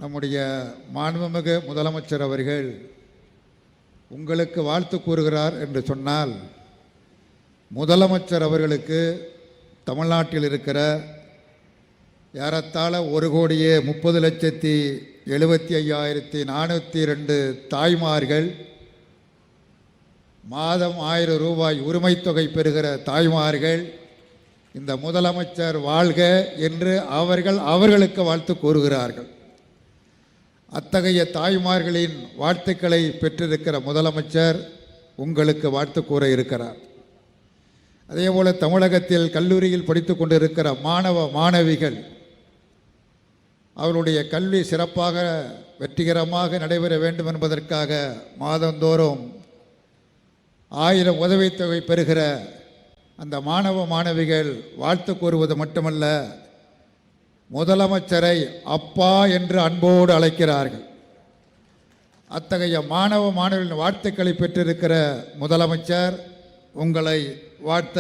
நம்முடைய மாண்புமிகு முதலமைச்சர் அவர்கள் உங்களுக்கு வாழ்த்து கூறுகிறார் என்று சொன்னால், முதலமைச்சர் அவர்களுக்கு தமிழ்நாட்டில் இருக்கிற ஏறத்தாழ 1,30,75,402 தாய்மார்கள், மாதம் 1000 ரூபாய் உரிமை தொகை பெறுகிற தாய்மார்கள் இந்த முதலமைச்சர் வாழ்க என்று அவர்களுக்கு வாழ்த்து கூறுகிறார்கள். அத்தகைய தாய்மார்களின் வாழ்த்துக்களை பெற்றிருக்கிற முதலமைச்சர் உங்களுக்கு வாழ்த்து கூற இருக்கிறார். அதேபோல தமிழகத்தில் கல்லூரியில் படித்து கொண்டிருக்கிற மாணவ மாணவிகள் அவருடைய கல்வி சிறப்பாக வெற்றிகரமாக நடைபெற வேண்டும் என்பதற்காக மாதந்தோறும் 1000 உதவித்தொகை பெறுகிற அந்த மாணவ மாணவிகள் வாழ்த்து கூறுவது மட்டுமல்ல, முதலமைச்சரை அப்பா என்று அன்போடு அழைக்கிறார்கள். அத்தகைய மாணவ மாணவர்களின் வாழ்த்துக்களை பெற்றிருக்கிற முதலமைச்சர் உங்களை வாழ்த்த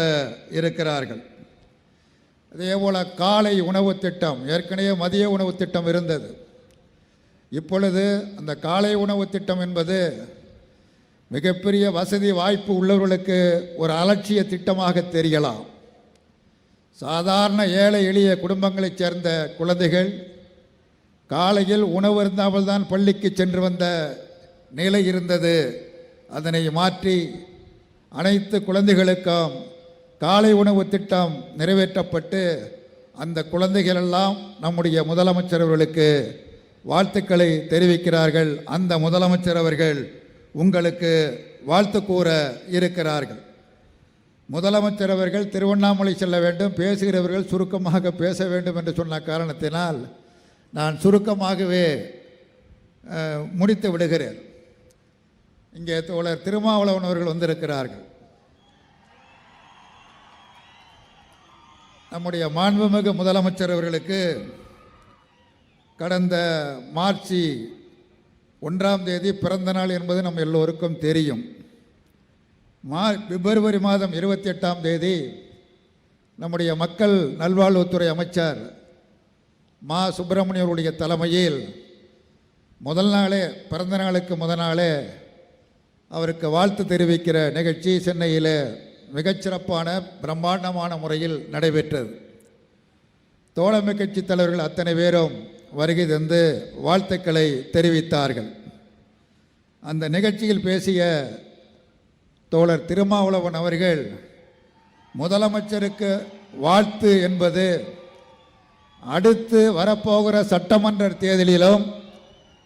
இருக்கிறார்கள். அதேபோல் காலை உணவு திட்டம், ஏற்கனவே மதிய உணவு திட்டம் இருந்தது. இப்பொழுது அந்த காலை உணவு திட்டம் என்பது மிகப்பெரிய வசதி வாய்ப்பு உள்ளவர்களுக்கு ஒரு அலட்சிய திட்டமாக தெரியலாம். சாதாரண ஏழை எளிய குடும்பங்களைச் சேர்ந்த குழந்தைகள் காலையில் உணவு இருந்தாமல் தான் பள்ளிக்கு சென்று வந்த நிலை இருந்தது. அதனை மாற்றி அனைத்து குழந்தைகளுக்கும் காலை உணவு திட்டம் நிறைவேற்றப்பட்டு அந்த குழந்தைகளெல்லாம் நம்முடைய முதலமைச்சர் அவர்களுக்கு வாழ்த்துக்களை தெரிவிக்கிறார்கள். அந்த முதலமைச்சர் அவர்கள் உங்களுக்கு வாழ்த்து கூற இருக்கிறார்கள். முதலமைச்சர் அவர்கள் திருவண்ணாமலை செல்ல வேண்டும், பேசுகிறவர்கள் சுருக்கமாக பேச வேண்டும் என்று சொன்ன காரணத்தினால் நான் சுருக்கமாகவே முடித்து விடுகிறேன். இங்கே தோழர் திருமாவளவன் அவர்கள் வந்திருக்கிறார்கள். நம்முடைய மாண்புமிகு முதலமைச்சர் அவர்களுக்கு கடந்த மார்ச் 1ஆம் தேதி பிறந்த நாள் என்பது நம்ம எல்லோருக்கும் தெரியும். பிப்ரவரி மாதம் 28ஆம் தேதி நம்முடைய மக்கள் நல்வாழ்வுத்துறை அமைச்சர் மா சுப்பிரமணியம் அவருடைய தலைமையில் முதல் நாளே, பிறந்த நாளுக்கு முதல் நாளே அவருக்கு வாழ்த்து தெரிவிக்கிற நிகழ்ச்சி சென்னையில் மிகச்சிறப்பான பிரம்மாண்டமான முறையில் நடைபெற்றது. தோழமை கட்சி தலைவர்கள் அத்தனை பேரும் வருகை தந்து வாழ்த்துக்களை தெரிவித்தார்கள். அந்த நிகழ்ச்சியில் பேசிய தோழர் திருமாவளவன் அவர்கள், முதலமைச்சருக்கு வாழ்த்து என்பது அடுத்து வரப்போகிற சட்டமன்ற தேர்தலிலும்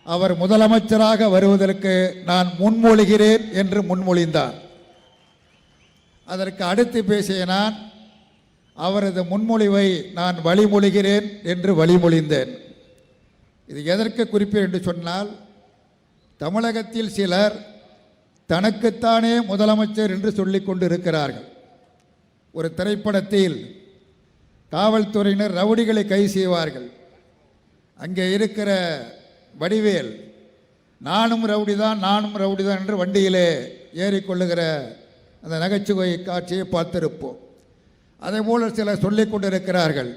அவர் முதலமைச்சராக வருவதற்கு நான் முன்மொழிகிறேன் என்று முன்மொழிந்தார். அதற்கு அடுத்து பேசிய நான் அவரது முன்மொழிவை நான் வழிமொழிகிறேன் என்று வழிமொழிந்தேன். இது எதற்கு குறிப்பேன் என்று சொன்னால், தமிழகத்தில் சிலர் தனக்குத்தானே முதலமைச்சர் என்று சொல்லிக் கொண்டு இருக்கிறார்கள். ஒரு திரைப்படத்தில் காவல்துறையினர் ரவுடிகளை கைது செய்வார்கள். அங்கே இருக்கிற வடிவேல் நானும் ரவுடி தான் என்று வண்டியிலே ஏறிக்கொள்ளுகிற அந்த நகைச்சுவை காட்சியை பார்த்திருப்போம். அதேபோல் சிலர் சொல்லிக் கொண்டிருக்கிறார்கள்,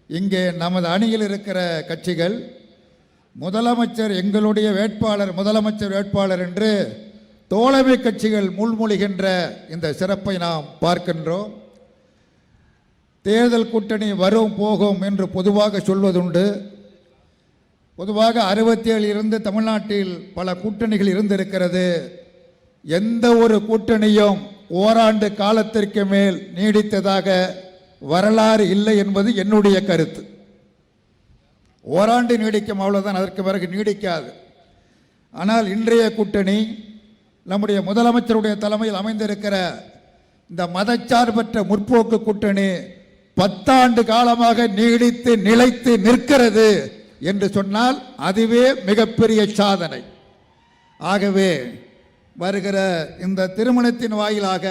இங்கே நமது அணியில் இருக்கிற கட்சிகள் முதலமைச்சர் எங்களுடைய வேட்பாளர், முதலமைச்சர் வேட்பாளர் என்று தோழமை கட்சிகள் முன்மொழிகின்ற இந்த சிறப்பை நாம் பார்க்கின்றோம். தேர்தல் கூட்டணி வரும் போகும் என்று பொதுவாக சொல்வதுண்டு. பொதுவாக 67 இருந்து தமிழ்நாட்டில் பல கூட்டணிகள் இருந்திருக்கிறது. எந்த ஒரு கூட்டணியும் ஓராண்டு காலத்திற்கு மேல் நீடித்ததாக வரலாறு இல்லை என்பது என்னுடைய கருத்து. ஓராண்டு நீடிக்கும், அவ்வளவுதான், அதற்கு பிறகு நீடிக்காது. ஆனால் இன்றைய கூட்டணி நம்முடைய முதலமைச்சருடைய தலைமையில் அமைந்திருக்கிற இந்த மதச்சார்பற்ற முற்போக்கு கூட்டணி 10 ஆண்டு காலமாக நீடித்து நிலைத்து நிற்கிறது என்று சொன்னால் அதுவே மிகப்பெரிய சாதனை. ஆகவே வருகிற இந்த திருமணத்தின் வாயிலாக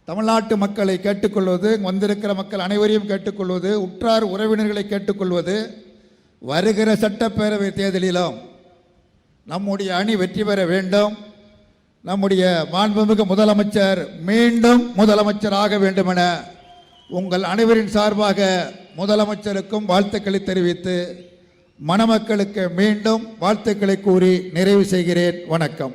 தமிழ்நாட்டு மக்களை கேட்டுக்கொள்வது, வந்திருக்கிற மக்கள் அனைவரையும் கேட்டுக்கொள்வது, உற்றார் உறவினர்களை கேட்டுக்கொள்வது, வருகிற சட்டப்பேரவை தேர்தலிலும் நம்முடைய அணி வெற்றி பெற வேண்டும். நம்முடைய மாண்புமிகு முதலமைச்சர் மீண்டும் முதலமைச்சராக வேண்டுமென உங்கள் அனைவரின் சார்பாக முதலமைச்சருக்கும் வாழ்த்துக்களை தெரிவித்து மணமக்களுக்கு மீண்டும் வாழ்த்துக்களை கூறி நிறைவு செய்கிறேன். வணக்கம்.